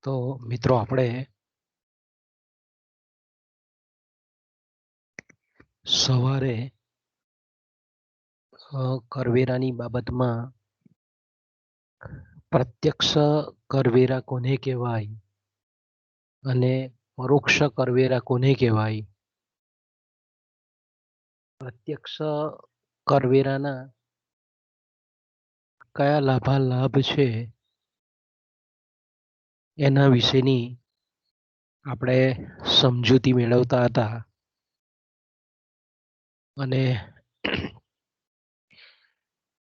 તો મિત્રો આપણે સવારે કરવેરાની બાબતમાં પ્રત્યક્ષ કરવેરા કોને કહેવાય અને પરોક્ષ કરવેરા કોને કહેવાય, પ્રત્યક્ષ કરવેરાના કયા લાભાલાભ છે એના વિશેની આપણે સમજૂતી મેળવતા હતા. અને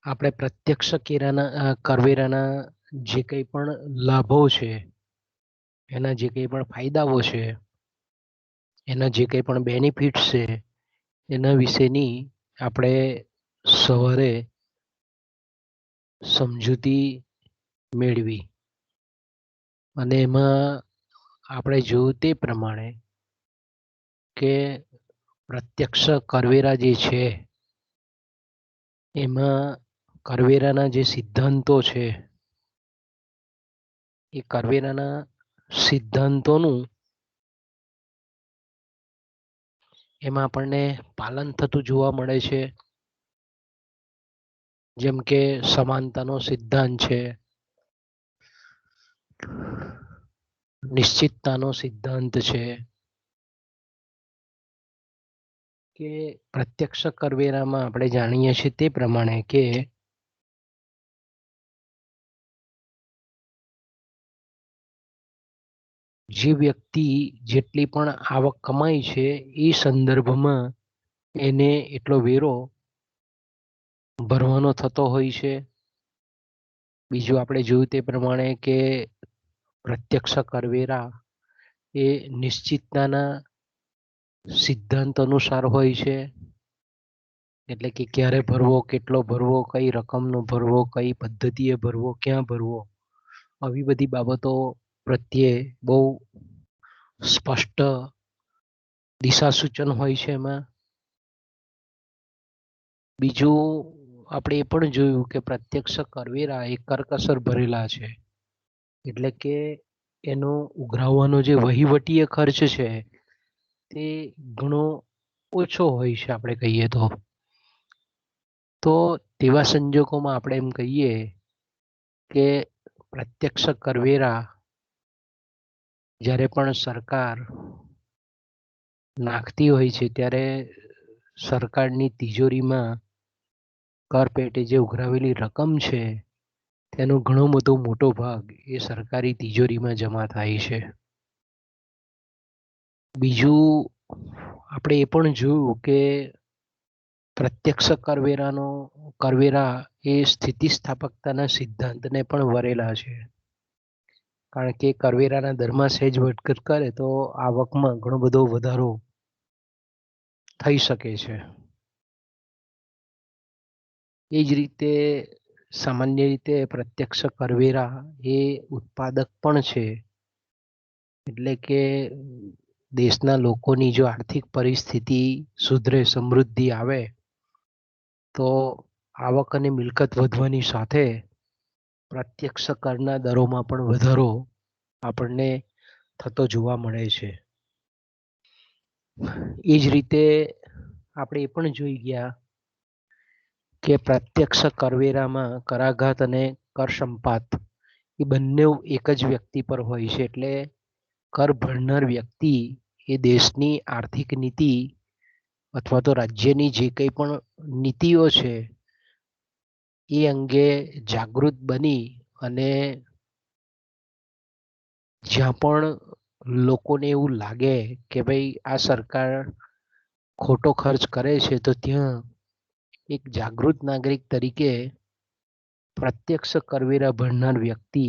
આપણે પ્રત્યક્ષ કરવેરાના જે કંઈ પણ લાભો છે, એના જે કંઈ પણ ફાયદાઓ છે, એના જે કંઈ પણ બેનિફિટ્સ છે, એના વિશેની આપણે સવારે સમજૂતી મેળવી. અને એમાં આપણે જોયું તે પ્રમાણે કે પ્રત્યક્ષ કરવેરા જે છે એમાં કરવેરાના જે સિદ્ધાંતો છે એ કરવેરાના સિદ્ધાંતોનું એમાં આપણને પાલન થતું જોવા મળે છે. જેમ કે સમાનતાનો સિદ્ધાંત છે, નિશ્ચિતતાનો સિદ્ધાંત છે, કે પ્રત્યક્ષ કરવેરામાં આપણે જાણીએ છીએ તે પ્રમાણે કે જે વ્યક્તિ જેટલી પણ આવક કમાય છે એ સંદર્ભમાં એને એટલો વેરો ભરવાનો થતો હોય છે. બીજું આપણે જોયું તે પ્રમાણે કે પ્રત્યક્ષ કરવેરા એ નિશ્ચિતતાના સિદ્ધાંત અનુસાર હોય છે. એટલે કે ક્યારે ભરવો, કેટલો ભરવો, કઈ રકમનો ભરવો, કઈ પદ્ધતિએ ભરવો, ક્યાં ભરવો, આવી બધી બાબતો પ્રત્યે બહુ સ્પષ્ટ દિશા સૂચન હોય છે એમાં. બીજું આપણે એ પણ જોયું કે પ્રત્યક્ષ કરવેરા એ કરકસર ભરેલા છે. એટલે કે એનો ઉઘરાવવાનો જે વહીવટીય ખર્ચ છે તે ઘણો ઓછો હોય છે આપણે કહીએ તો. તો તેવા સંજોગોમાં આપણે એમ કહીએ કે પ્રત્યક્ષ કરવેરા જ્યારે પણ સરકાર નાખતી હોય છે ત્યારે સરકારની તિજોરીમાં કર પેટે જે ઉઘરાવેલી રકમ છે તેનો ઘણો બધો મોટો ભાગ એ સરકારી તિજોરીમાં જમા થાય છે. બીજું આપણે એ પણ જોયું કે પ્રત્યક્ષ કરવેરા એ સ્થિતિસ્થાપકતાના સિદ્ધાંતને પણ વરેલા છે. કારણ કે કરવેરાના દરમાં સહેજ વધઘટ કરે તો આવકમાં ઘણો બધો વધારો થઈ શકે છે. એ જ રીતે સામાન્ય રીતે પ્રત્યક્ષ કરવેરા એ ઉત્પાદક પણ છે. એટલે કે દેશના લોકોની જો આર્થિક પરિસ્થિતિ સુધરે, સમૃદ્ધિ આવે તો આવક અને મિલકત વધવાની સાથે પ્રત્યક્ષ કરના દરોમાં પણ વધારો આપણને થતો જોવા મળે છે. એ જ રીતે આપણે એ પણ જોઈ ગયા કે પ્રત્યક્ષ કરવેરામાં કરાઘાત અને કર સંપાત એ બંને એક જ વ્યક્તિ પર હોય છે. એટલે કર ભરનાર વ્યક્તિ એ દેશની આર્થિક નીતિ અથવા તો રાજ્યની જે કંઈ પણ નીતિઓ છે એ અંગે જાગૃત બની અને જ્યાં પણ લોકોને એવું લાગે કે ભાઈ આ સરકાર ખોટો ખર્ચ કરે છે તો ત્યાં એક જાગૃત નાગરિક તરીકે પ્રત્યક્ષ કરવેરા ભરનાર વ્યક્તિ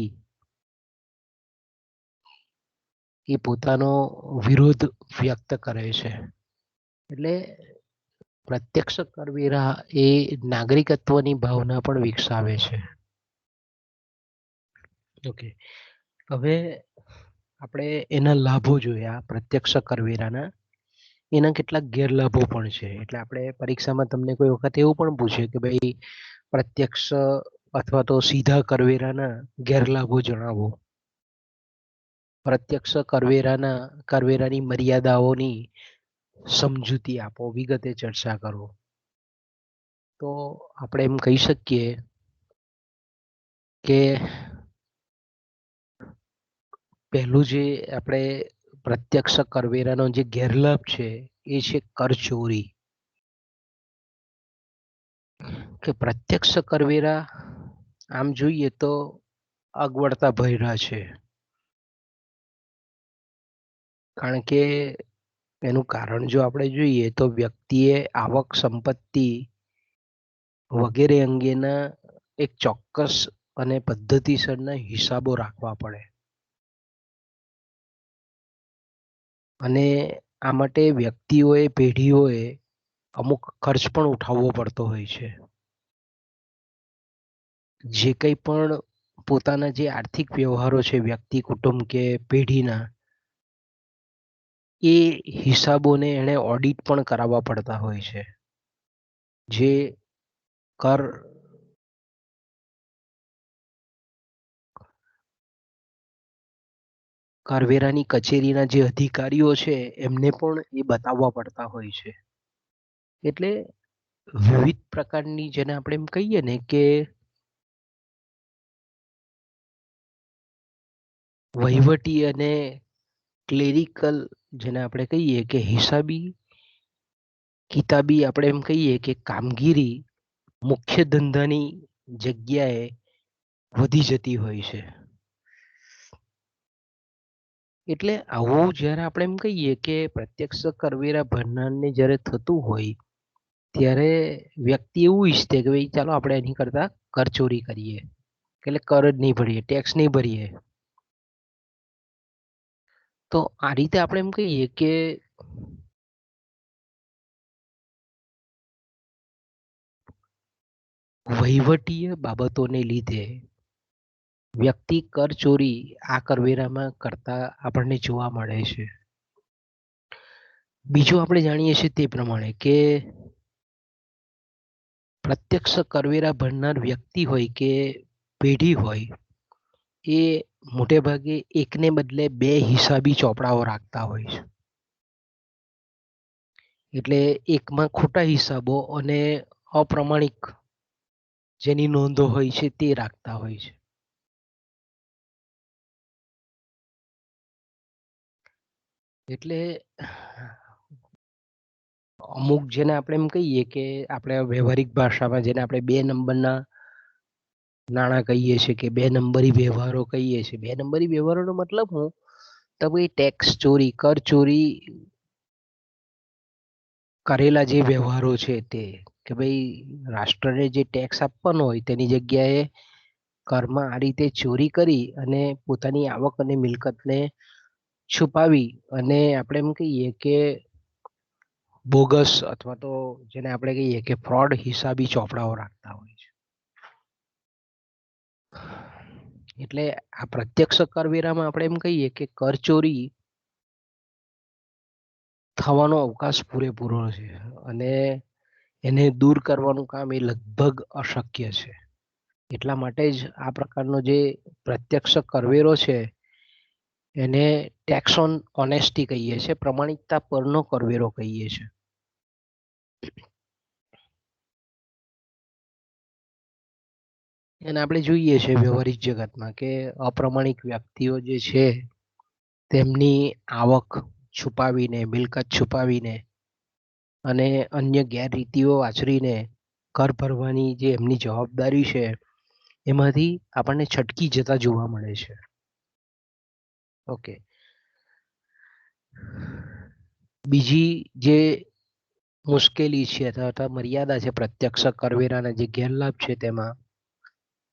એ પોતાનો વિરોધ વ્યક્ત કરે છે. એટલે પ્રત્યક્ષ કરવેરા એ નાગરિકત્વની ભાવના પણ વિકસાવે છે. ઓકે, હવે આપણે એના લાભો જોયા પ્રત્યક્ષ કરવેરાના. એના કેટલાક ગેરલાભો પણ છે. એટલે આપણે પરીક્ષામાં તમને કોઈ વખત એવું પણ પૂછે કે ભાઈ પ્રત્યક્ષ અથવા તો સીધા કરવેરાના ગેરલાભો જણાવો. પ્રત્યક્ષ કરવેરાની મર્યાદાઓની સમજૂતી આપો, વિગતે ચર્ચા કરો. તો આપણે એમ કહી શકીએ કે પહેલું જે આપણે પ્રત્યક્ષ કરવેરાનો જે ગેરલાભ છે એ છે કરચોરી. કે પ્રત્યક્ષ કરવેરા આમ જોઈએ તો અગવડતા ભર્યા છે, કારણ કે એનું કારણ જો આપણે જોઈએ તો વ્યક્તિએ આવક, સંપત્તિ વગેરે અંગેના એક ચોક્કસ અને પદ્ધતિસરના હિસાબો રાખવા પડે, અને આ માટે વ્યક્તિઓએ, પેઢીઓએ અમુક ખર્ચ પણ ઉઠાવવો પડતો હોય છે. જે કંઈ પણ પોતાના જે આર્થિક વ્યવહારો છે વ્યક્તિ, કુટુંબ કે પેઢીના, એ હિસાબોને એને ઓડિટ પણ કરાવવા પડતા હોય છે. જે કર કરવેરાની કચેરીના જે અધિકારીઓ છે એમને પણ એ બતાવવા પડતા હોય છે. એટલે વિવિધ પ્રકારની, જેને આપણે એમ કહીએ ને કે વહીવટી અને ક્લેરિકલ, જેને આપણે કહીએ કે હિસાબી કિતાબી, આપણે એમ કહીએ કે કામગીરી મુખ્ય ધંધાની જગ્યાએ વધી જતી હોય છે. એટલે આવું જ્યારે આપણે એમ કહીએ કે પ્રત્યક્ષ કરવેરા ભરનારને જ્યારે થતું હોય, ત્યારે વ્યક્તિ એવું ઈચ્છે કે ભાઈ ચાલો આપણે એની કરતા કરચોરી કરીએ, એટલે કર જ નહીં ભરીએ, ટેક્સ નહીં ભરીએ. તો આ રીતે આપણે એમ કહીએ કે વહીવટીય બાબતોને લીધે વ્યક્તિ કરચોરી આ કરવેરામાં કરતા આપણને જોવા મળે છે. બીજું આપણે જાણીએ છીએ તે પ્રમાણે કે પ્રત્યક્ષ કરવેરા ભરનાર વ્યક્તિ હોય કે પેઢી હોય, એ મોટે ભાગે એકને બદલે બે હિસાબી ચોપડાઓ રાખતા હોય છે. એટલે એકમાં ખોટા હિસાબો અને અપ્રમાણિક જેની નોંધો હોય છે તે રાખતા હોય છે. એટલે અમુક, જેને આપણે એમ કહીએ કે આપણે વ્યવહારિક ભાષામાં જેને આપણે બે નંબરના નાણાં કહીએ છીએ કે બે નંબરી વ્યવહારો કહીએ છીએ. બે નંબરી વ્યવહારોનો મતલબ હું? તો ભાઈ ટેક્સ ચોરી, કર ચોરી કરેલા જે વ્યવહારો છે તે, કે ભાઈ રાષ્ટ્રને જે ટેક્સ આપવાનો હોય તેની જગ્યાએ કરમાં આ રીતે ચોરી કરી અને પોતાની આવક અને મિલકતને છુપાવી અને આપણે એમ કહીએ કે બોગસ, અથવા તો જેને આપણે કહીએ કે ફ્રોડ હિસાબી ચોપડાઓ રાખતા હોય છે. એટલે આ પ્રત્યક્ષ કરવેરામાં આપણે એમ કહીએ કે કરચોરી થવાનો અવકાશ પૂરેપૂરો છે, અને એને દૂર કરવાનું કામ એ લગભગ અશક્ય છે. એટલા માટે જ આ પ્રકારનો જે પ્રત્યક્ષ કરવેરો છે એને ટેક્સ ઓન ઓનેસ્ટી કહીએ છીએ, પ્રમાણિકતા પરનો કરવેરો કહીએ છીએ. અને આપણે જોઈએ છીએ વ્યવહારિક જગતમાં કે અપ્રમાણિક વ્યક્તિઓ જે છે તેમની આવક છુપાવીને, મિલકત છુપાવીને અને અન્ય ગેરરીતિઓ આચરીને કર ભરવાની જે એમની જવાબદારી છે એમાંથી આપણને છટકી જતા જોવા મળે છે. ઓકે. બીજી જે મુશ્કેલી છે અથવા મર્યાદા છે પ્રત્યક્ષ કરવેરાના જે ગેરલાભ છે તેમાં,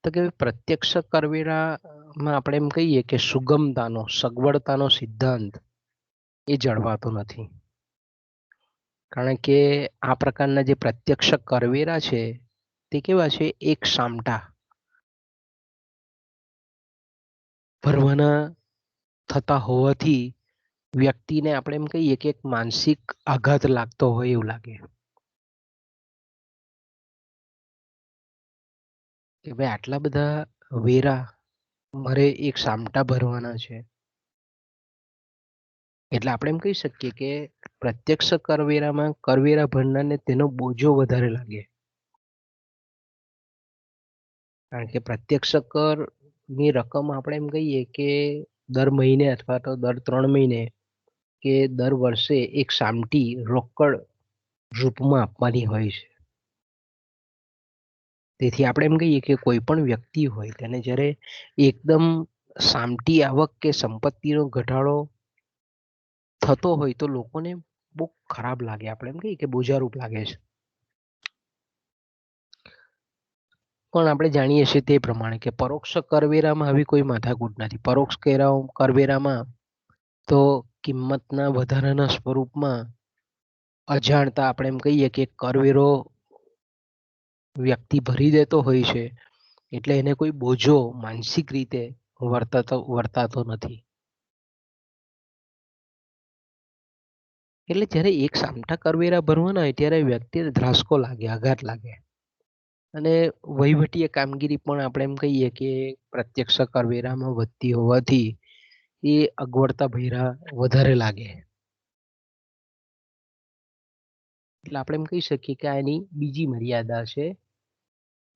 તો કે પ્રત્યક્ષ કરવેરામાં આપણે એમ કહીએ કે સુગમતાનો, સગવડતાનો સિદ્ધાંત એ જળવાતો નથી. કારણ કે આ પ્રકારના જે પ્રત્યક્ષ કરવેરા છે તે કેવા છે? એક સામટા ભરવાના થતા હોવાથી વ્યક્તિને આપણે એમ કહીએ કે એક માનસિક આઘાત લાગતો હોય એવું લાગે કે ભાઈ આટલા બધા વેરા મારે એક સામટા ભરવાના છે, એટલે આપણે એમ કહી શકીએ કે પ્રત્યક્ષ કરવેરામાં કરવેરા ભરનારને તેનો બોજો વધારે લાગે. કારણ કે પ્રત્યક્ષ કરની રકમ આપણે એમ કહીએ કે દર મહિને અથવા તો દર 3 મહિને કે દર વર્ષે એક સામટી રોકડ રૂપમાં આપવાની હોય છે. તેથી આપણે એમ કહીએ કે કોઈ પણ વ્યક્તિ હોય તેને જ્યારે એકદમ સામટી આવક કે સંપત્તિનો ઘટાડો થતો હોય તો લોકોને બહુ ખરાબ લાગે. આપણે એમ કહીએ કે બોજારૂપ લાગે છે. પણ આપણે જાણીએ છીએ તે પ્રમાણે કે પરોક્ષ કરવેરામાં આવી કોઈ માથાકૂટ નથી. પરોક્ષ કરવેરામાં તો કિંમતના વધારાના સ્વરૂપમાં અજાણતા આપણે એમ કહીએ કે કરવેરો વ્યક્તિ ભરી દેતો હોય છે, એટલે એને કોઈ બોજો માનસિક રીતે વર્તાતો નથી. એટલે જ્યારે એક સામટા કરવેરા ભરવાના હોય ત્યારે વ્યક્તિને ધ્રાસકો લાગે, આઘાત લાગે. અને વહીવટીય કામગીરી પણ આપણે એમ કહીએ કે પ્રત્યક્ષ કરવેરામાં વધતી હોવાથી એ અગવડતા ભર્યા વધારે લાગે. એટલે આપણે એમ કહી શકીએ કે આ એની બીજી મર્યાદા છે.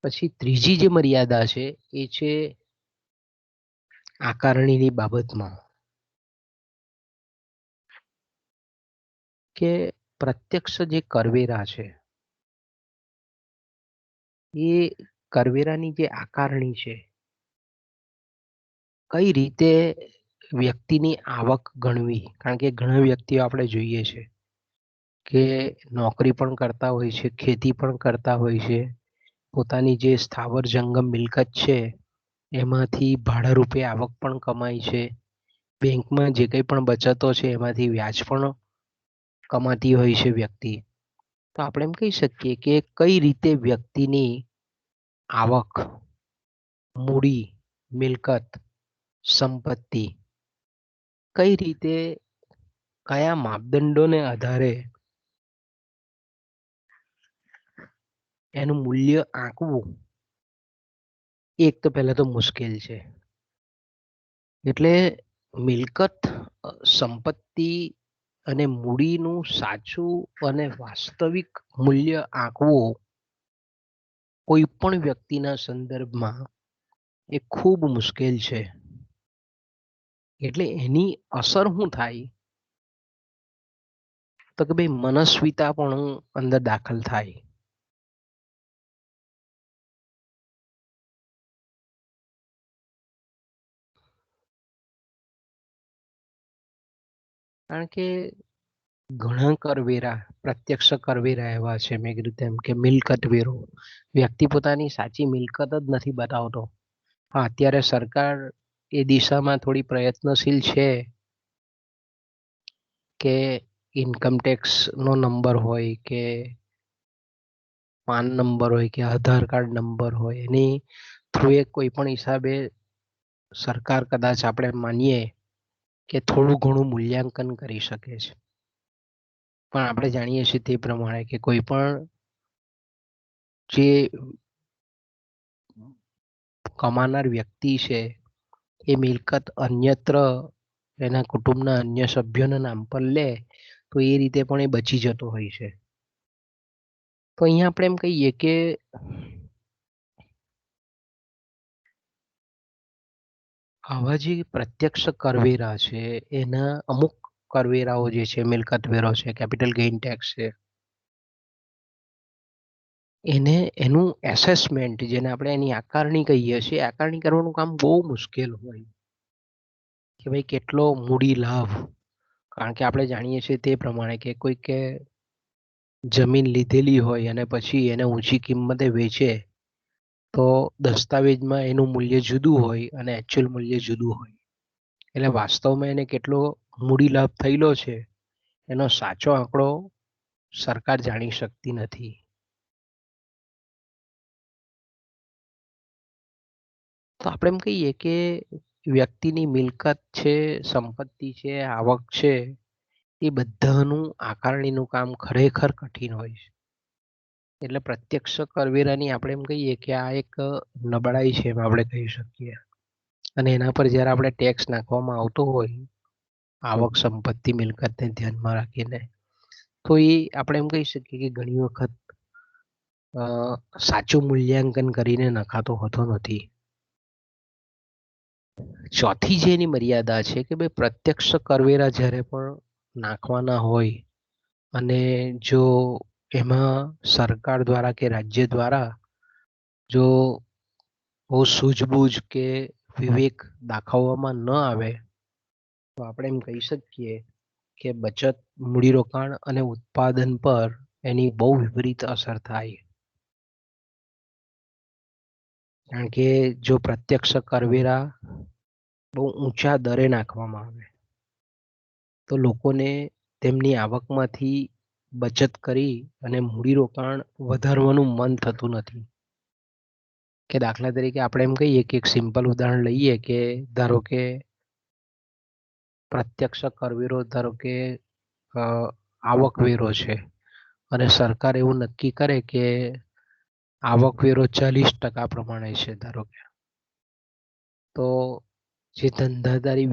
પછી ત્રીજી જે મર્યાદા છે એ છે આકારણીની બાબતમાં, કે પ્રત્યક્ષ જે કરવેરા છે એ કરવેરાની જે આકારણી છે, કઈ રીતે વ્યક્તિની આવક ગણવી. કારણ કે ઘણા વ્યક્તિઓ આપણે જોઈએ છે કે નોકરી પણ કરતા હોય છે, ખેતી પણ કરતા હોય છે, પોતાની જે સ્થાવર જંગમ મિલકત છે એમાંથી ભાડા રૂપે આવક પણ કમાય છે, બેંકમાં જે કંઈ પણ બચતો છે એમાંથી વ્યાજ પણ કમાતી હોય છે વ્યક્તિ. તો આપણે એમ કહી શકીએ કે કઈ રીતે વ્યક્તિની આવક, મૂડી, મિલકત, સંપત્તિ કઈ રીતે કયા માપદંડોને આધારે એનું મૂલ્ય આંકવું, એક તો પહેલા તો મુશ્કેલ છે. એટલે મિલકત, સંપત્તિ અને મૂડીનું સાચું અને વાસ્તવિક મૂલ્ય આંકવું કોઈ પણ વ્યક્તિના સંદર્ભમાં એ ખૂબ મુશ્કેલ છે. એટલે એની અસર શું થાય તો કે ભાઈ મનસ્વીતા પણ અંદર દાખલ થાય. કારણ કે ઘણા કરવેરા, પ્રત્યક્ષ કરવેરા એવા છે, મેં કીધું તેમ કે મિલકત વેરો, વ્યક્તિ પોતાની સાચી મિલકત જ નથી બતાવતો. હા, અત્યારે સરકાર એ દિશામાં થોડી પ્રયત્નશીલ છે કે ઇન્કમટેક્સ નો નંબર હોય કે પાન નંબર હોય કે આધાર કાર્ડ નંબર હોય, એની થ્રુ એ કોઈ પણ હિસાબે સરકાર કદાચ આપણે માનીએ કે થોડું ઘણું મૂલ્યાંકન કરી શકે છે. પણ આપણે જાણીએ છીએ તે પ્રમાણે કે કોઈ પણ જે કમાનાર વ્યક્તિ છે એ મિલકત અન્યત્ર એના કુટુંબના અન્ય સભ્યોના નામ પર લે તો એ રીતે પણ એ બચી જતો હોય છે. તો અહીંયા આપણે એમ કહીએ કે આવા જે પ્રત્યક્ષ કરવેરા છે એના અમુક કરવેરાઓ જે છે, મિલકત વેરો છે, કેપિટલ ગેઇન ટેક્સ છે, એને એનું એસેસમેન્ટ, જેને આપણે એની આકારણી કહીએ છીએ, આકારણી કરવાનું કામ બહુ મુશ્કેલ હોય કે ભાઈ કેટલો મૂડી લાભ. કારણ કે આપણે જાણીએ છીએ તે પ્રમાણે કે કોઈકે જમીન લીધેલી હોય અને પછી એને ઊંચી કિંમતે વેચે તો દસ્તાવેજમાં એનું મૂલ્ય જુદું હોય અને એકચ્યુઅલ મૂલ્ય જુદું હોય. એટલે વાસ્તવમાં એને કેટલો મૂડી લાભ થયેલો છે એનો સાચો આંકડો સરકાર જાણી શકતી નથી. તો આપણે એમ કહીએ કે વ્યક્તિની મિલકત છે, સંપત્તિ છે, આવક છે, એ બધાનું આકારણીનું કામ ખરેખર કઠિન હોય છે. એટલે પ્રત્યક્ષ કરવેરાની આપણે એમ કહીએ કે આ એક નબળાઈ છે એમ આપણે કહી શકીએ. અને એના પર જ્યારે આપણે ટેક્સ નાખવામાં આવતો હોય, આવક, સંપત્તિ, મિલકતને ધ્યાનમાં રાખીને. તો એ આપણે એમ કહી શકીએ કે ઘણી વખત સાચું મૂલ્યાંકન કરીને નખાતો હોતો નથી. ચોથી જે એની મર્યાદા છે કે ભાઈ પ્રત્યક્ષ કરવેરા જ્યારે પણ નાખવાના હોય અને જો એમાં સરકાર દ્વારા કે રાજ્ય દ્વારા જો બહુ સૂઝબૂઝ કે વિવેક દાખવવામાં ન આવે તો આપણે એમ કહી શકીએ કે બચત, મૂડીરોકાણ અને ઉત્પાદન પર એની બહુ વિપરીત અસર થાય. કારણ કે જો પ્રત્યક્ષ કરવેરા બહુ ઊંચા દરે નાખવામાં આવે તો લોકોને તેમની આવકમાંથી બચત કરી અને મૂડીરોકાણ વધારવાનું મન થતું નથી. કે દાખલા તરીકે આપણે એમ કહીએ કે એક સિમ્પલ ઉદાહરણ લઈએ કે ધારો કે પ્રત્યક્ષ કરવેરો ધારો કે આવકવેરો છે અને સરકાર એવું નક્કી કરે કે આવકવેરો 40% પ્રમાણે છે ધારો કે, તો જે ધંધાદારી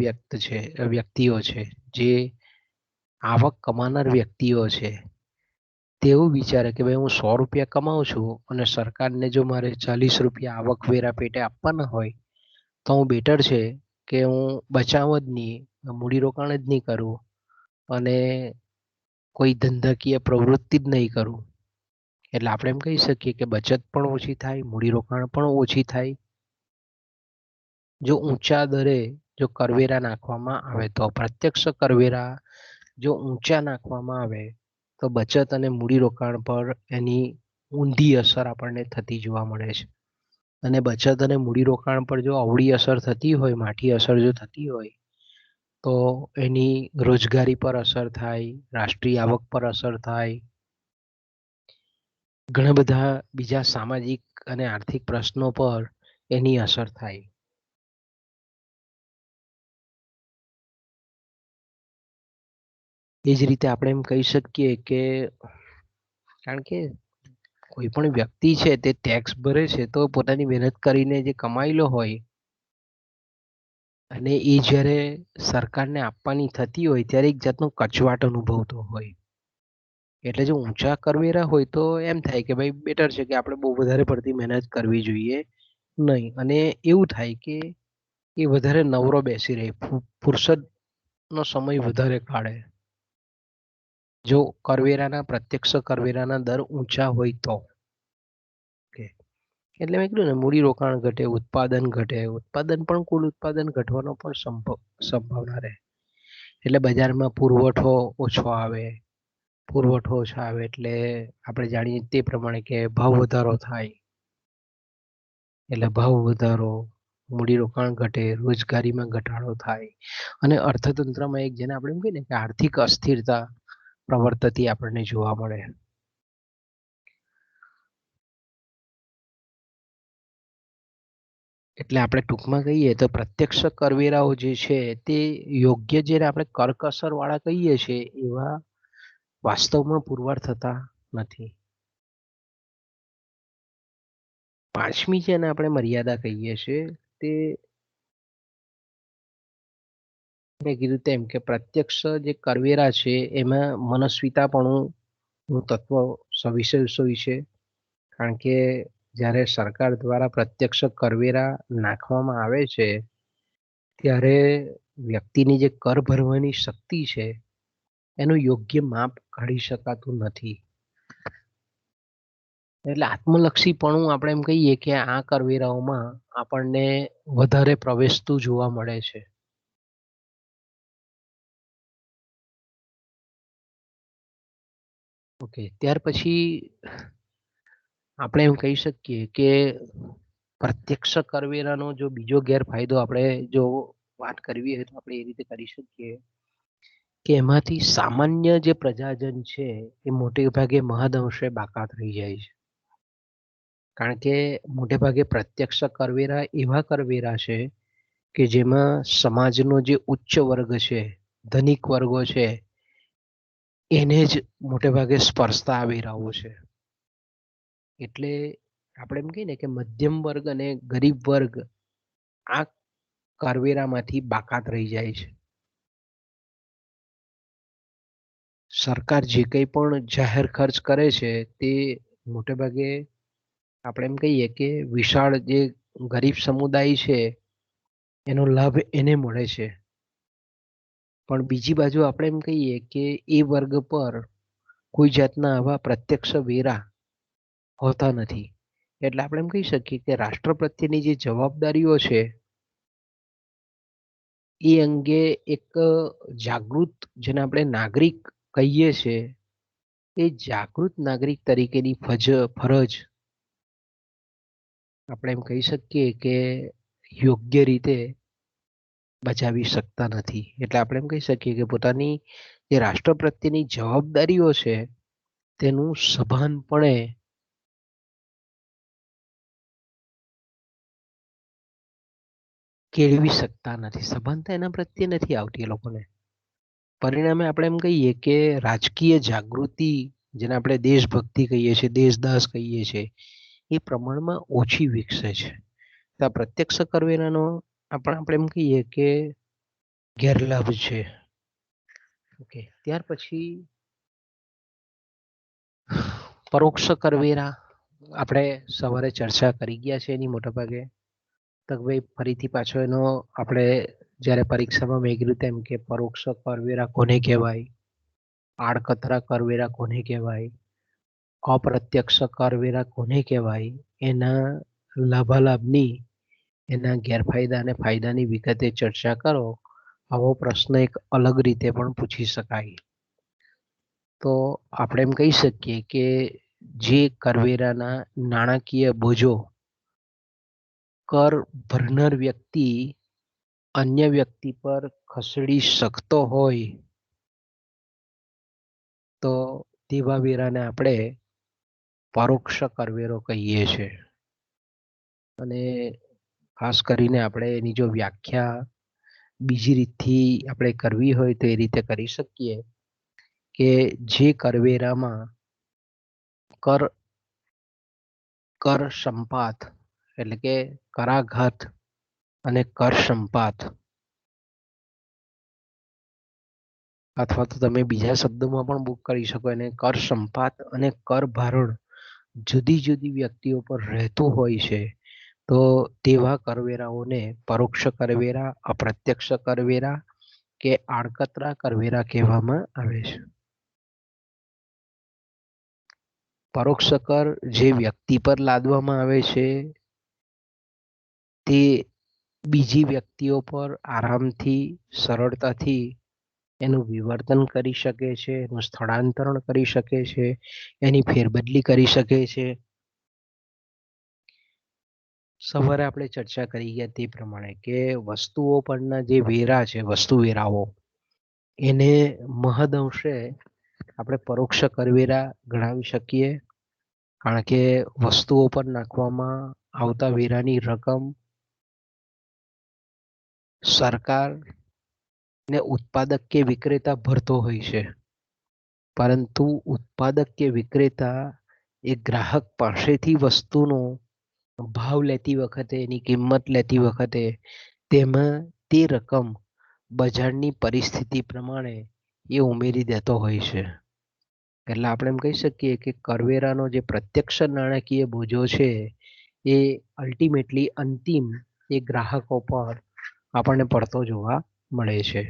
વ્યક્તિઓ છે, જે આવક કમાનાર વ્યક્તિઓ છે, તેવું વિચારે કે ભાઈ હું 100 રૂપિયા કમાઉં છું અને સરકારને જો મારે 40 રૂપિયા આવકવેરા પેટે આપવાના હોય તો હું બેટર છે કે હું બચાવ જ નહીં, મૂડીરોકાણ જ નહીં કરું અને કોઈ ધંધાકીય પ્રવૃત્તિ જ નહીં કરું. એટલે આપણે એમ કહી શકીએ કે બચત પણ ઓછી થાય, મૂડીરોકાણ પણ ઓછી થાય. જો ઊંચા દરે જો કરવેરા નાખવામાં આવે તો પ્રત્યક્ષ કરવેરા જો ઊંચા નાખવામાં આવે તો બચત અને મૂડીરોકાણ પર એની ઊંધી અસર આપણને થતી જોવા મળે છે. અને બચત અને મૂડીરોકાણ પર જો અવળી અસર થતી હોય, માઠી અસર જો થતી હોય તો એની રોજગારી પર અસર થાય, રાષ્ટ્રીય આવક પર અસર થાય, ઘણા બધા બીજા સામાજિક અને આર્થિક પ્રશ્નો પર એની અસર થાય. એ જ રીતે આપણે એમ કહી શકીએ કે કારણ કે કોઈ પણ વ્યક્તિ છે તે ટેક્સ ભરે છે તો પોતાની મહેનત કરીને જે કમાયેલો હોય અને એ જ્યારે સરકારને આપવાની થતી હોય ત્યારે એક જાતનો કચવાટ અનુભવતો હોય. એટલે જો ઊંચા કરવેરા હોય તો એમ થાય કે ભાઈ બેટર છે કે આપણે બહુ વધારે પડતી મહેનત કરવી જોઈએ નહીં. અને એવું થાય કે એ વધારે નવરો બેસી રહે, ફુરસદનો સમય વધારે કાઢે. જો કરવેરાના પ્રત્યક્ષ કરવેરાના દર ઊંચા હોય તો. એટલે મેં કીધું ને મૂડીરોકાણ ઘટે, ઉત્પાદન ઘટે, ઉત્પાદન પણ કુલ ઉત્પાદન ઘટવાનો પણ સંભાવના રહે. એટલે બજારમાં પુરવઠો ઓછો આવે, પુરવઠો ઓછો આવે એટલે આપણે જાણીએ તે પ્રમાણે કે ભાવ વધારો થાય. એટલે ભાવ વધારો, મૂડીરોકાણ ઘટે, રોજગારીમાં ઘટાડો થાય અને અર્થતંત્રમાં એક જેને આપણે એમ કહીએ ને કે આર્થિક અસ્થિરતા પ્રવર્તતી આપણને જોવા મળે. એટલે આપણે ટૂંકમાં કહીએ તો પ્રત્યક્ષ કરવેરાઓ જે છે તે યોગ્ય જેને આપણે કરકસર વાળા કહીએ છીએ એવા વાસ્તવમાં પુરવાર થતા નથી. પાંચમી જેને આપણે મર્યાદા કહીએ છીએ તે મેં કીધું તેમ કે પ્રત્યક્ષ જે કરવેરા છે એમાં મનસ્વીતાપણું તત્વ સવિશેષ હોય છે. કારણ કે જ્યારે સરકાર દ્વારા પ્રત્યક્ષ કરવેરા નાખવામાં આવે છે ત્યારે વ્યક્તિની જે કર ભરવાની શક્તિ છે એનું યોગ્ય માપ કાઢી શકાતું નથી. એટલે આત્મલક્ષીપણું આપણે એમ કહીએ કે આ કરવેરાઓમાં આપણને વધારે પ્રવેશતું જોવા મળે છે. ઓકે, ત્યાર પછી આપણે એમ કહી શકીએ કે પ્રત્યક્ષ કરવેરાનો જો બીજો ગેરફાયદો આપણે જો વાત કરવી હોય તો આપણે એ રીતે કરી શકીએ કે એમાંથી સામાન્ય જે પ્રજાજન છે એ મોટે ભાગે મહદઅંશે બાકાત રહી જાય છે. કારણ કે મોટે ભાગે પ્રત્યક્ષ કરવેરા એવા કરવેરા છે કે જેમાં સમાજનો જે ઉચ્ચ વર્ગ છે, ધનિક વર્ગો છે, એને જ મોટે ભાગે સ્પર્શતા વેરાઓ છે. એટલે આપણે એમ કહીએ ને કે મધ્યમ વર્ગ અને ગરીબ વર્ગ આ કરવેરામાંથી બાકાત રહી જાય છે. સરકાર જે કંઈ પણ જાહેર ખર્ચ કરે છે તે મોટે ભાગે આપણે એમ કહીએ કે વિશાળ જે ગરીબ સમુદાય છે એનો લાભ એને મળે છે. પણ બીજી બાજુ આપણે એમ કહીએ કે એ વર્ગ પર કોઈ જાતના આવા પ્રત્યક્ષ વેરા હોતા નથી. એટલે આપણે એમ કહી શકીએ કે રાષ્ટ્ર પ્રત્યેની જે જવાબદારીઓ છે એ અંગે એક જાગૃત, જેને આપણે નાગરિક કહીએ છીએ, એ જાગૃત નાગરિક તરીકેની ફરજ આપણે એમ કહી શકીએ કે યોગ્ય રીતે બજાવી શકતા નથી. એટલે આપણે એમ કહી શકીએ કે પોતાની જે રાષ્ટ્ર પ્રત્યેની જવાબદારીઓ છે તેનું સભાનપણે કેળવી શકતા નથી. સભાનતા એના પ્રત્યે નથી આવતી એ લોકોને. પરિણામે આપણે એમ કહીએ કે રાજકીય જાગૃતિ, જેને આપણે દેશભક્તિ કહીએ છીએ, દેશદાસ કહીએ છીએ, એ પ્રમાણમાં ઓછી વિકસે છે. તો આ પ્રત્યક્ષ કરવેરાનો આપણે એમ કહીએ કે ગેરલાભ છે. ઓકે, ત્યાર પછી પરોક્ષ કરવેરા આપણે સવારે ચર્ચા કરી ગયા છે એની મોટા ભાગે. તો ભાઈ ફરીથી પાછો એનો આપણે જ્યારે પરીક્ષામાં મેં કીધું તેમ કે પરોક્ષ કરવેરા કોને કહેવાય, આડકતરા કરવેરા કોને કહેવાય, અપ્રત્યક્ષ કરવેરા કોને કહેવાય, એના લાભાલાભની, એના ગેરફાયદા અને ફાયદાની વિગતે ચર્ચા કરો. આવો પ્રશ્ન એક અલગ રીતે પણ પૂછી શકાય. તો આપણે એમ કહી શકીએ કે જે કરવેરાના નાણાકીય બોજો કર ભરનાર વ્યક્તિ અન્ય વ્યક્તિ પર ખસેડી શકતો હોય તો તેવા વેરાને આપણે પરોક્ષ કરવેરો કહીએ છીએ. અને ખાસ કરીને આપણે એની જો વ્યાખ્યા બીજી રીતથી આપણે કરવી હોય તો એ રીતે કરી શકીએ કે જે કરવેરામાં કર સંપાત એટલે કે કરાઘાત અને કર સંપાત, અથવા તો તમે બીજા શબ્દોમાં પણ બુક કરી શકો એને કર સંપાત અને કર ભારણ જુદી જુદી વ્યક્તિઓ પર રહેતું હોય છે તો તેવા કરવેરાઓને પરોક્ષ કરવેરા, અપ્રત્યક્ષ કરવેરા કે આડકતરા કરવેરા કહેવામાં આવે છે. પરોક્ષ કર જે વ્યક્તિ પર લાદવામાં આવે છે તે બીજી વ્યક્તિઓ પર આરામથી, સરળતાથી એનું વિવર્તન કરી શકે છે, એનું સ્થળાંતરણ કરી શકે છે, એની ફેરબદલી કરી શકે છે. સવારે આપણે ચર્ચા કરી ગયા તે પ્રમાણે કે વસ્તુઓ પરના જે વેરા છે, વસ્તુ વેરાઓ, એને મહદઅંશે આપણે પરોક્ષ કરવેરા ગણાવી શકીએ. કારણ કે વસ્તુઓ પર નાખવામાં આવતા વેરાની રકમ સરકાર ને ઉત્પાદક કે વિક્રેતા ભરતો હોય છે, પરંતુ ઉત્પાદક કે વિક્રેતા એ ગ્રાહક પાસેથી વસ્તુનો ભાવ લેતી વખતે, એની કિંમત લેતી વખતે તેમાં તે રકમ બજારની પરિસ્થિતિ પ્રમાણે એ ઉમેરી દેતો હોય છે. એટલે આપણે એમ કહી શકીએ કે કરવેરાનો જે પ્રત્યક્ષ નાણાકીય બોજો છે એ અલ્ટિમેટલી અંતિમ એ ગ્રાહકો પર આપણને પડતો જોવા મળે છે.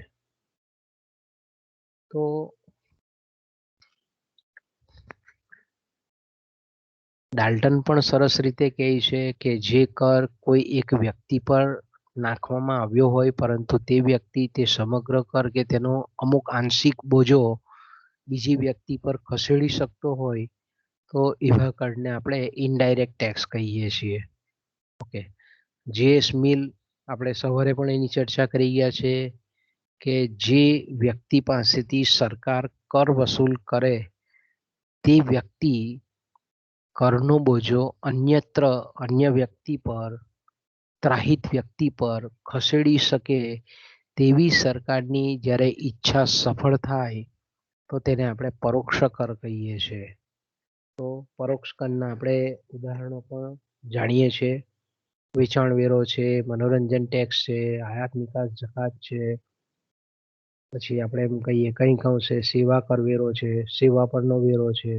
તો ડાલ્ટન પણ સરસ રીતે કહે છે કે જે કર કોઈ એક વ્યક્તિ પર નાખવામાં આવ્યો હોય પરંતુ તે વ્યક્તિ તે સમગ્ર કર કે તેનો અમુક આંશિક બોજો બીજી વ્યક્તિ પર ખસેડી શકતો હોય તો એવા કરને આપણે ઇનડાયરેક્ટ ટેક્સ કહીએ છીએ. ઓકે, જે સ્મિલ આપણે સવારે પણ એની ચર્ચા કરી ગયા છે કે જે વ્યક્તિ પાસેથી સરકાર કર વસૂલ કરે તે વ્યક્તિ કરનો બોજો અન્ય વ્યક્તિ પર, ત્રાહિત વ્યક્તિ પર ખસેડી શકે તેવી સરકારની જ્યારે ઈચ્છા સફળ થાય તો તેને આપણે પરોક્ષ કર કહીએ છીએ. તો પરોક્ષ કરના આપણે ઉદાહરણો પણ જાણીએ છીએ. વેચાણ વેરો છે, મનોરંજન ટેક્સ છે, આયાત નિકાસ જકાત છે, પછી આપણે એમ કહીએ કંઈક અંશે સેવા કરવેરો છે, સેવા પરનો વેરો છે.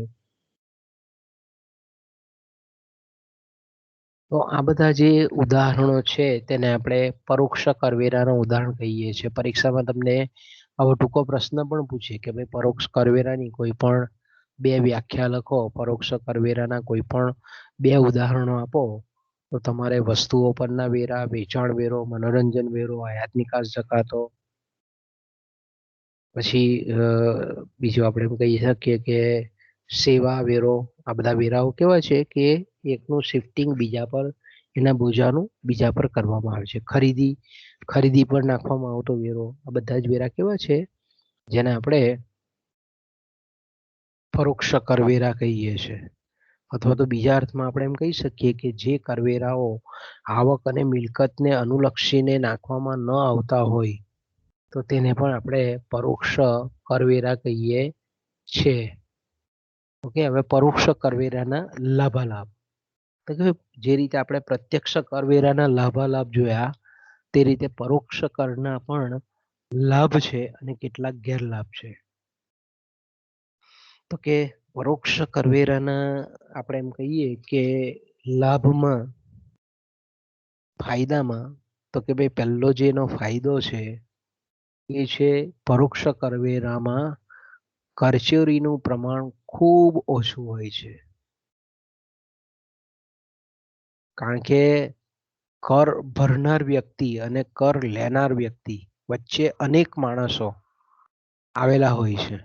તો આ બધા જે ઉદાહરણો છે તેને આપણે પરોક્ષ કરવેરાનું ઉદાહરણ કહીએ છીએ. પરીક્ષામાં તમને આવો ટૂંકો પ્રશ્ન પણ પૂછે કે ભાઈ પરોક્ષ કરવેરાની કોઈ પણ બે વ્યાખ્યા લખો, પરોક્ષ કરવેરાના કોઈ પણ બે ઉદાહરણો આપો. તો તમારે વસ્તુઓ પરના વેરા, વેચાણ વેરો, મનોરંજન વેરો, આયાત નિકાસ જકાતો, પછી બીજું આપણે એમ કહી શકીએ કે સેવા વેરો, આ બધા વેરાઓ કેવા છે કે એકનું શિફ્ટિંગ બીજા પર, એના બોજાનું બીજા પર કરવામાં આવે છે. ખરીદી પર નાખવામાં આવતો વેરો, આ બધા જ વેરા કેવા છે જેને આપણે પરોક્ષ કરવેરા કહીએ છીએ. અથવા તો બીજા અર્થમાં આપણે એમ કહી શકીએ કે જે કરવેરાઓ આવક અને મિલકતને અનુલક્ષીને નાખવામાં ન આવતા હોય તો તેને પણ આપણે પરોક્ષ કરવેરા કહીએ છીએ. ઓકે, હવે પરોક્ષ કરવેરાના લાભાલાભ. તો કે જે રીતે આપણે પ્રત્યક્ષ કરવેરાના લાભાલાભ જોયા તે રીતે પરોક્ષ કરના પણ લાભ છે અને કેટલાક ગેરલાભ છે. તો કે પરોક્ષ કરવેરાના આપણે એમ કહીએ કે લાભમાં, ફાયદામાં, તો કે ભાઈ પહેલો જે એનો ફાયદો છે એ છે પરોક્ષ કરવેરામાં કરચોરીનું પ્રમાણ ખૂબ ઓછું હોય છે. કારણ કે કર ભરનાર વ્યક્તિ અને કર લેનાર વ્યક્તિ વચ્ચે અનેક માણસો આવેલા હોય છે.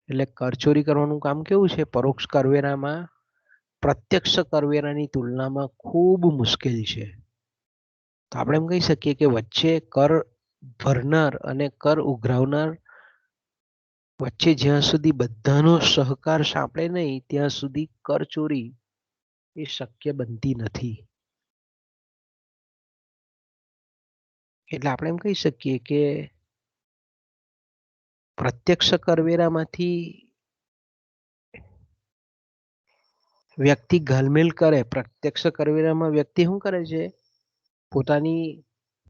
એટલે કરચોરી કરવાનું કામ કેવું છે પરોક્ષ કરવેરામાં પ્રત્યક્ષ કરવેરાની તુલનામાં ખૂબ મુશ્કેલ છે. તો આપણે એમ કહી શકીએ કે વચ્ચે કર ભરનાર અને કર ઉઘરાવનાર વચ્ચે જ્યાં સુધી બધાનો સહકાર સાંપડે નહીં ત્યાં સુધી કરચોરી એ શક્ય બનતી નથી. એટલે આપણે એમ કહી શકીએ કે પ્રત્યક્ષ કરવેરામાંથી વ્યક્તિ ઘાલમેલ કરે. પ્રત્યક્ષ કરવેરામાં વ્યક્તિ શું કરે છે? પોતાની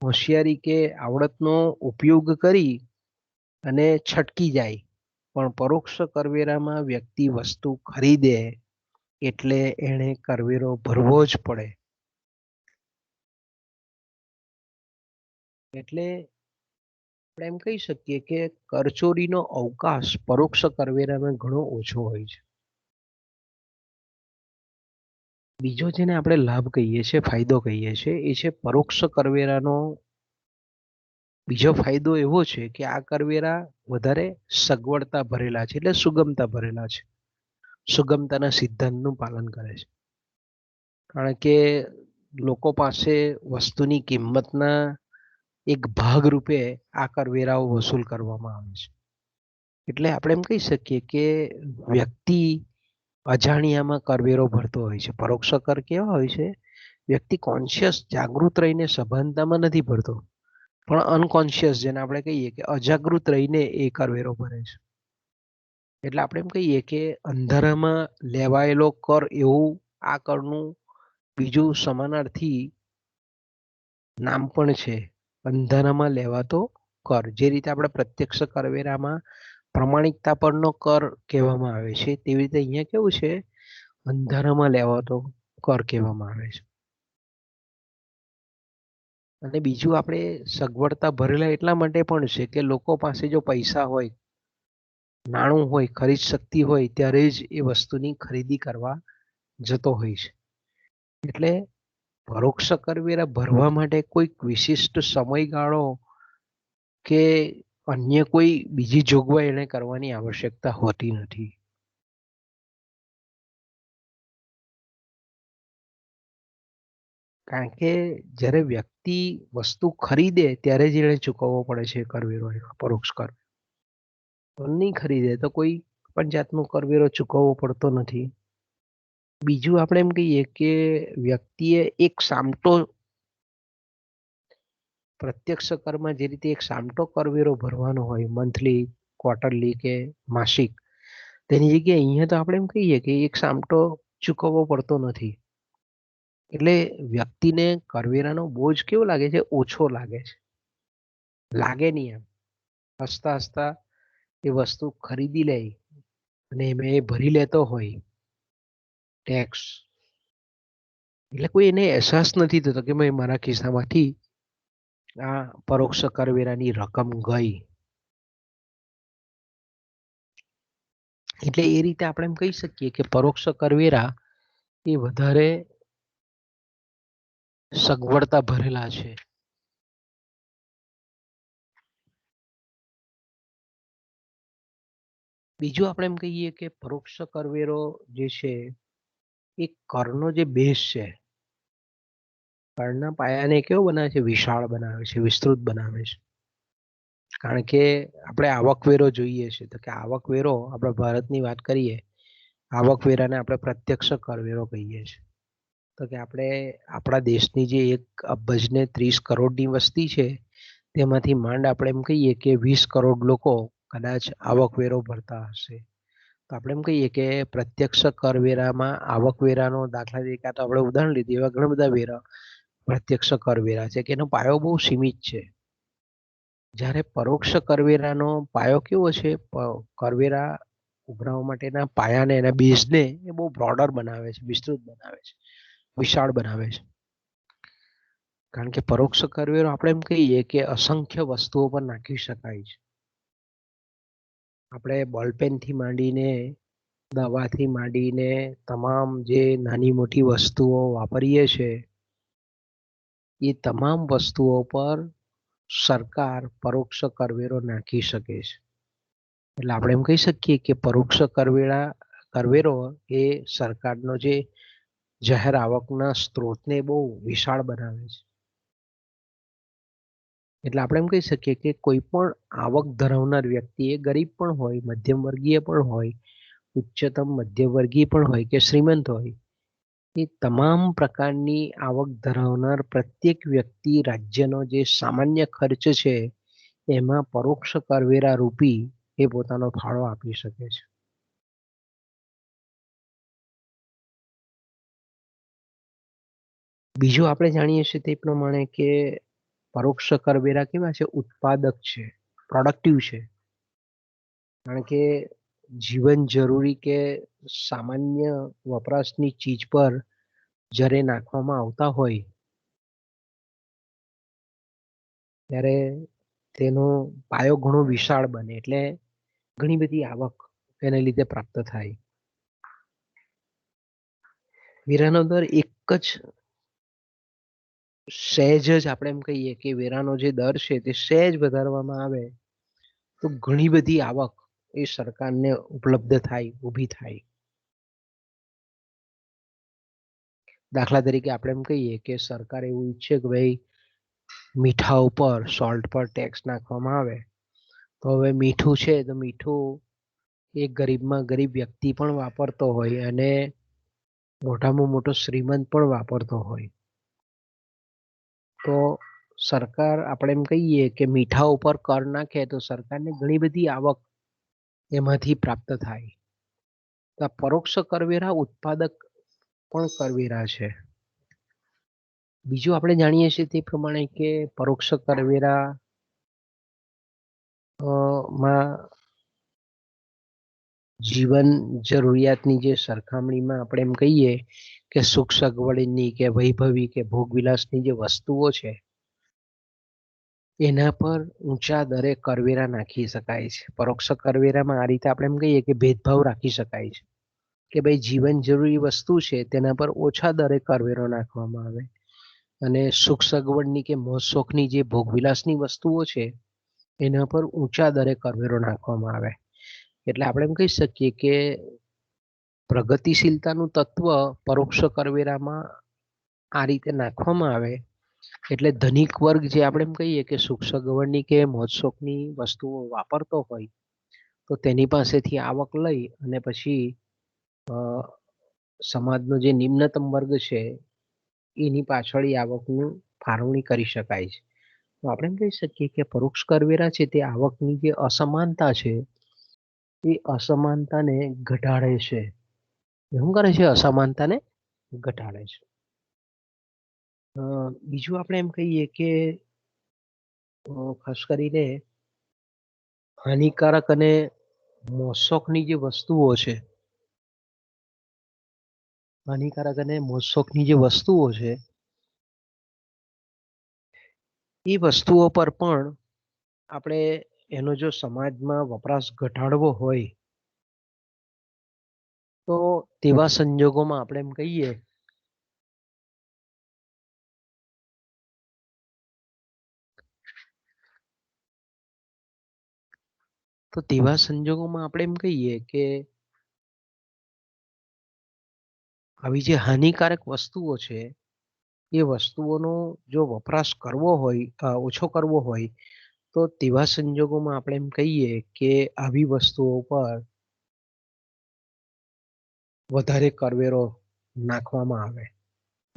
હોશિયારી કે આવડતનો ઉપયોગ કરી અને છટકી જાય. પણ પરોક્ષ કરવેરામાં વ્યક્તિ વસ્તુ ખરીદે એટલે એણે કરવેરો ભરવો જ પડે. એટલે આપણે એમ કહી શકીએ કે કરચોરીનો અવકાશ પરોક્ષ કરવેરામાં ઘણો ઓછો હોય છે. બીજો જેને આપણે લાભ કહીએ છીએ, ફાયદો કહીએ છીએ, એ છે પરોક્ષ કરવેરાનો બીજો ફાયદો એવો છે કે આ કરવેરા વધારે સગવડતા ભરેલા છે, એટલે સુગમતા ભરેલા છે. સુગમતાના સિદ્ધાંતનું પાલન કરે છે. કારણ કે લોકો પાસે વસ્તુની કિંમતના એક ભાગ રૂપે આ કરવેરાઓ વસૂલ કરવામાં આવે છે. એટલે આપણે એમ કહી શકીએ કે વ્યક્તિ અજાણ્યામાં કરવેરો ભરતો હોય છે. પરોક્ષ કર કેવા હોય છે? વ્યક્તિ કોન્શિયસ જાગૃત રહીને સભાનતામાં નથી ભરતો, પણ અનકોન્શિયસ જેને આપણે કહીએ કે અજાગૃત રહીને એ કરવેરો ભરે છે. એટલે આપણે એમ કહીએ કે અંધારામાં લેવાયેલો કર એવું આ કરનું બીજું સમાનાર્થી નામ પણ છે, અંધારામાં લેવાતો કર. જે રીતે આપણે પ્રત્યક્ષ કરવેરામાં પ્રમાણિકતા પરનો કર કહેવામાં આવે છે, તેવી રીતે અહીંયા કેવું છે? અંધારામાં લેવાતો કર કહેવામાં આવે છે. અને બીજું આપણે સગવડતા ભરેલા એટલા માટે પણ છે કે લોકો પાસે જો પૈસા હોય, નાણું હોય, ખરીદ શક્તિ હોય ત્યારે જ એ વસ્તુની ખરીદી કરવા જતો હોય છે. એટલે પરોક્ષ કરવેરા ભરવા માટે કોઈક વિશિષ્ટ સમયગાળો કે અન્ય કોઈ બીજી જોગવાઈ એને કરવાની આવશ્યકતા હોતી નથી. કારણ કે જ્યારે વ્યક્તિ વસ્તુ ખરીદે ત્યારે જ એને ચૂકવવો પડે છે કરવેરો, પરોક્ષ કર. નહીં ખરીદે તો કોઈ પણ જાતનો કરવેરો ચૂકવવો પડતો નથી. બીજું આપણે એમ કહીએ કે વ્યક્તિએ એક સામટો પ્રત્યક્ષ કરમાં જે રીતે એક સામટો કરવેરો ભરવાનો હોય, મંથલી, ક્વાર્ટરલી કે માસિક, તેની જગ્યાએ અહીંયા તો આપણે એમ કહીએ કે એક સામટો ચૂકવવો પડતો નથી. એટલે વ્યક્તિને કરવેરાનો બોજ કેવો લાગે છે? ઓછો લાગે છે. લાગે નહીં એમ. હસતા હસતા એ વસ્તુ ખરીદી લે અને એમાં એ ભરી લેતો હોય ટેક્સ. એટલે કોઈ એને અહેસાસ નથી થતો કે ભાઈ મારા ખિસ્સામાંથી આ પરોક્ષ કરવેરાની રકમ ગઈ. એટલે એ રીતે આપણે એમ કહી શકીએ કે પરોક્ષ કરવેરા એ વધારે સગવડતા ભરેલા છે. બીજું આપણે એમ કહીએ કે પરોક્ષ કરવેરો જે છે એ કરનો જે બેઝ છે, કરના પાયાને કેવો બનાવે છે? વિશાળ બનાવે છે, વિસ્તૃત બનાવે છે. કારણ કે આપણે આવકવેરો જોઈએ છે તો કે આવકવેરો આપણે ભારતની વાત કરીએ, આવકવેરાને આપણે પ્રત્યક્ષ કરવેરો કહીએ છીએ. તો કે આપણે આપણા દેશની જે 1 અબજ ને 30 કરોડની વસ્તી છે તેમાંથી માંડ આપણે એમ કહીએ કે 20 કરોડ લોકો કદાચ આવકવેરો ભરતા હશે. તો આપણે એમ કહીએ કે પ્રત્યક્ષ કરવેરામાં આવકવેરાનો દાખલા તરીકે તો આપણે ઉદાહરણ લીધું એવા ઘણા બધા વેરા પ્રત્યક્ષ કરવેરા છે કે એનો પાયો બહુ સીમિત છે. જ્યારે પરોક્ષ કરવેરાનો પાયો કેવો છે? કરવેરા ઉઘરાવવા માટેના પાયાને એના બેઝને એ બહુ બ્રોડર બનાવે છે, વિસ્તૃત બનાવે છે, વિશાળ બનાવે છે. કારણ કે પરોક્ષ કરવેરો આપણે એમ કહીએ કે અસંખ્ય વસ્તુઓ પર નાખી શકાય છે. આપણે બોલપેનથી માંડીને દવાથી માંડીને તમામ જે નાની મોટી વસ્તુઓ વાપરીએ છીએ એ તમામ વસ્તુઓ પર સરકાર પરોક્ષ કરવેરો નાખી શકે છે. એટલે આપણે એમ કહી શકીએ કે પરોક્ષ કરવેરો એ સરકારનો જે જાહેર આવકના સ્ત્રોતને બહુ વિશાળ બનાવે છે. એટલે આપણે એમ કહી શકીએ કે કોઈ પણ આવક ધરાવનાર વ્યક્તિ એ ગરીબ પણ હોય, મધ્યમ વર્ગીય પણ હોય, ઉચ્ચતમ મધ્યવર્ગીય પણ હોય કે શ્રીમંત હોય, એ તમામ પ્રકારની આવક ધરાવનાર પ્રત્યેક વ્યક્તિ રાજ્યનો જે સામાન્ય ખર્ચ છે એમાં પરોક્ષ કરવેરા રૂપી એ પોતાનો ફાળો આપી શકે છે. બીજું આપણે જાણીએ છીએ તે પ્રમાણે કે પરોક્ષ કરવેરા કેવા છે? ઉત્પાદક છે, પ્રોડક્ટિવ છે. કારણ કે જીવન જરૂરી કે સામાન્ય વપરાશની ચીજ પર જ્યારે નાખવામાં આવતા હોય ત્યારે તેનો પાયો ઘણો વિશાળ બને, એટલે ઘણી બધી આવક તેને લીધે પ્રાપ્ત થાય. વેરાનો દર એક જ સહેજ જ આપણે એમ કહીએ કે વેરાનો જે દર છે તે સહેજ વધારવામાં આવે તો ઘણી બધી આવક એ સરકારને ઉપલબ્ધ થાય, ઊભી થાય. દાખલા તરીકે આપણે એમ કહીએ કે સરકાર એવું ઈચ્છે કે ભાઈ મીઠા ઉપર, સોલ્ટ પર ટેક્સ નાખવામાં આવે તો હવે મીઠું છે તો મીઠું એક ગરીબમાં ગરીબ વ્યક્તિ પણ વાપરતો હોય અને મોટામાં મોટો શ્રીમંત પણ વાપરતો હોય. તો સરકાર આપણે એમ કહીએ કે મીઠા ઉપર કર નાખે તો સરકારને ઘણી બધી આવક એમાંથી પ્રાપ્ત થાય. તો આ પરોક્ષ કરવેરા ઉત્પાદક પણ કરવેરા છે. બીજું આપણે જાણીએ છીએ તે પ્રમાણે કે પરોક્ષ કરવેરા માં જીવન જરૂરિયાતની જે સરખામણીમાં આપણે એમ કહીએ કે સુખ સગવડની કે વૈભવી કે ભોગવિલાસની જે વસ્તુઓ છે એના પર ઊંચા દરે કરવેરા નાખી શકાય છે. પરોક્ષ કરવેરામાં આ રીતે આપણે એમ કહીએ કે ભેદભાવ રાખી શકાય છે કે ભાઈ જીવન જરૂરી વસ્તુ છે તેના પર ઓછા દરે કરવેરો નાખવામાં આવે અને સુખ સગવડની કે મોજશોખની જે ભોગવિલાસની વસ્તુઓ છે એના પર ઊંચા દરે કરવેરો નાખવામાં આવે. એટલે આપણે એમ કહી શકીએ કે પ્રગતિશીલતાનું તત્વ પરોક્ષ કરવેરામાં આ રીતે નાખવામાં આવે એટલે ધનિક વર્ગ જે આપણે એમ કહીએ કે સુખ સગવડની કે મોજશોખની વસ્તુઓ વાપરતો હોય તો તેની પાસેથી આવક લઈ અને પછી સમાજનો જે નિમ્નતમ વર્ગ છે એની પાછળ આવકનું ફાળવણી કરી શકાય છે. તો આપણે એમ કહી શકીએ કે પરોક્ષ કરવેરા છે તે આવકની જે અસમાનતા છે એ અસમાનતાને ઘટાડે છે. શું કરે છે? અસમાનતાને ઘટાડે છે. બીજું આપણે એમ કહીએ કે ખાસ કરીને હાનિકારક અને મોશકની જે વસ્તુઓ છે, હાનિકારક અને મોશકની જે વસ્તુઓ છે એ વસ્તુઓ પર પણ આપણે એનો જો સમાજમાં વપરાશ ઘટાડવો હોય તો તેવા સંજોગોમાં આપણે એમ કહીએ તો તેવા સંજોગોમાં આપણે એમ કહીએ કે આવી જે હાનિકારક વસ્તુઓ છે એ વસ્તુઓનો જો વપરાશ કરવો હોય, ઓછો કરવો હોય તો તેવા સંજોગોમાં આપણે એમ કહીએ કે આવી વસ્તુઓ પર વધારે કરવેરો નાખવામાં આવે.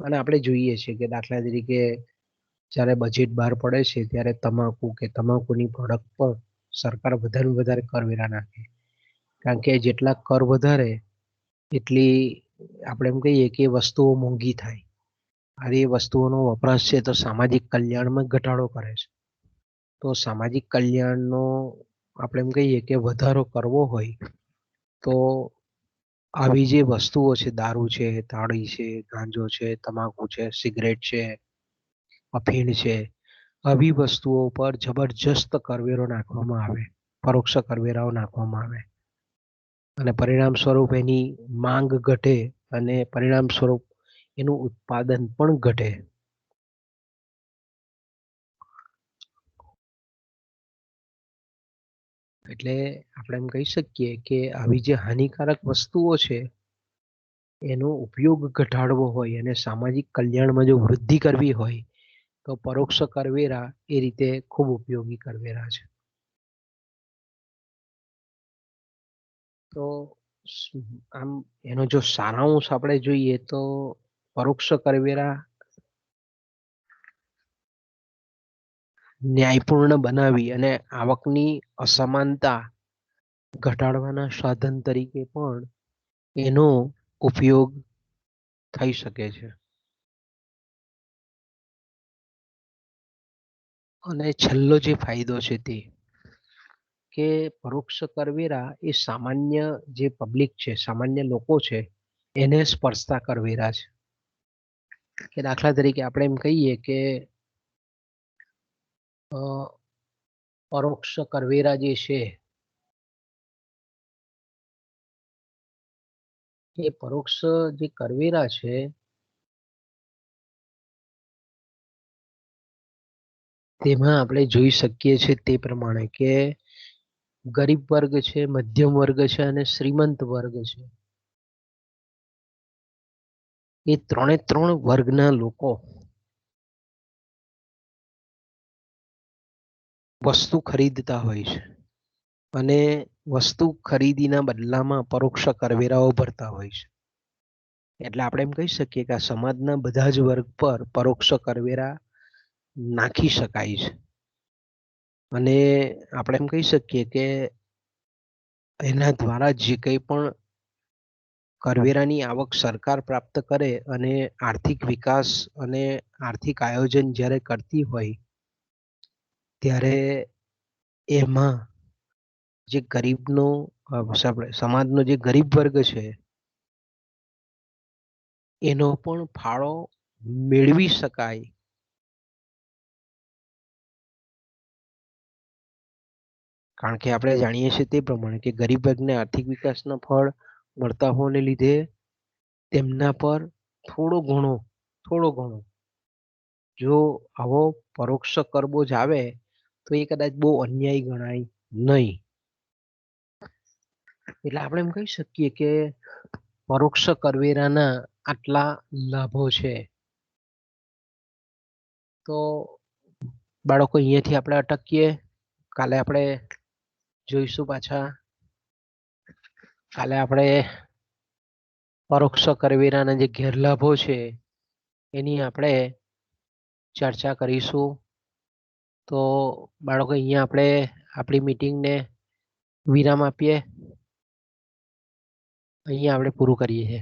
અને આપણે જોઈએ છીએ કે દાખલા તરીકે જ્યારે બજેટ બહાર પડે છે ત્યારે તમાકુ કે તમાકુની પ્રોડક્ટ પર સરકાર વધારે કરવેરા નાખે. કારણ કે જેટલા કર વધારે એટલી આપણે એમ કહીએ કે વસ્તુઓ મોંઘી થાય. આવી વસ્તુઓનો વપરાશ છે તો સામાજિક કલ્યાણમાં ઘટાડો કરે છે. તો સામાજિક કલ્યાણનો આપણે એમ કહીએ કે વધારો કરવો હોય તો આવી જે વસ્તુઓ છે, દારૂ છે, તાળી છે, ગાંજો છે, તમાકુ છે, સિગરેટ છે, અફીણ છે, આવી વસ્તુઓ પર જબરજસ્ત કરવેરો નાખવામાં આવે, પરોક્ષ કરવેરાઓ નાખવામાં આવે અને પરિણામ સ્વરૂપ એની માંગ ઘટે અને પરિણામ સ્વરૂપ એનું ઉત્પાદન પણ ઘટે. એટલે આપણે એમ કહી શકીએ કે આવી જે હાનિકારક વસ્તુઓ છે એનો ઉપયોગ ઘટાડવો હોય અને સામાજિક કલ્યાણમાં જો વૃદ્ધિ કરવી હોય તો પરોક્ષ કરવેરા એ રીતે ખૂબ ઉપયોગી કરવેરા છે. તો આમ એનો જો સારાંશ આપણે જોઈએ તો પરોક્ષ કરવેરા ન્યાયપૂર્ણ બનાવી અને આવકની અસમાનતા ઘટાડવાના સાધન તરીકે પણ એનો ઉપયોગ થઈ શકે છે. અને છેલ્લો જે ફાયદો છે તે કે પરોક્ષ કરવેરા એ સામાન્ય જે પબ્લિક છે, સામાન્ય લોકો છે એને સ્પર્શતા કરવેરા છે. કે દાખલા તરીકે આપણે એમ કહીએ કે પરોક્ષ કરવેરા જે છે એ પરોક્ષ જે કરવેરા છે તેમાં આપણે જોઈ શકીએ છીએ તે પ્રમાણે કે ગરીબ વર્ગ છે, મધ્યમ વર્ગ છે અને શ્રીમંત વર્ગ છે. એ ત્રણ વર્ગના લોકો વસ્તુ ખરીદતા હોય છે અને વસ્તુ ખરીદીના બદલામાં પરોક્ષ કરવેરાઓ ભરતા હોય છે. એટલે આપણે એમ કહી શકીએ કે આ સમાજના બધા જ વર્ગ પર પરોક્ષ કરવેરા નાખી શકાય છે. અને આપણે એમ કહી શકીએ કે એના દ્વારા જે કંઈ પણ કરવેરાની આવક સરકાર પ્રાપ્ત કરે અને આર્થિક વિકાસ અને આર્થિક આયોજન જ્યારે કરતી હોય ત્યારે એમાં જે ગરીબનો સમાજનો જે ગરીબ વર્ગ છે એનો પણ ફાળો મેળવી શકાય. કારણ કે આપણે જાણીએ છીએ તે પ્રમાણે કે ગરીબ વર્ગને આર્થિક વિકાસના ફળ મળતા હોવાને લીધે તેમના પર થોડો ઘણો જો આવો પરોક્ષ કરવો જ આવે તો એ કદાચ બહુ અન્યાય ગણાય નહીં. એટલે આપણે એમ કહી શકીએ કે પરોક્ષ કરવેરાના આટલા લાભો છે. તો બાળકો અહીંયાથી આપણે અટકીએ. કાલે આપણે જોઈશું પાછા. કાલે આપણે પરોક્ષ કરવેરાના જે ગેરલાભો છે એની આપણે ચર્ચા કરીશું. તો બાળકો અહીંયા આપણે આપણી મીટિંગને વિરામ આપીએ. અહીંયા આપણે પૂરું કરીએ છીએ.